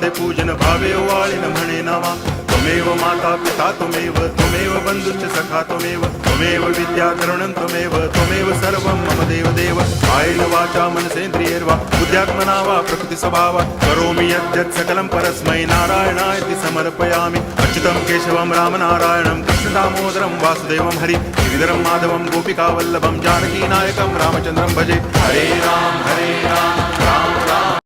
वंदे पूजन भावे वाळिन म्हणे नावा त्वमेव माता पिता त्वमेव बंधुश्च सखा त्वमेव विद्या द्रविणं त्वमेव सर्वं मम देव कायेन वाचा मनसेन्द्रियैर्वा बुद्ध्यात्मना वा प्रकृति स्वभावात् करोमि यद्यत् सकलं परस्मै नारायणायति समर्पयामि अच्युतं केशवं रामनारायणं कृष्णदामोदरं वासुदेवं हरि गिरिधरं माधवं गोपिकावल्लभं जानकीनायकं रामचन्द्रं भजे हरे राम राम राम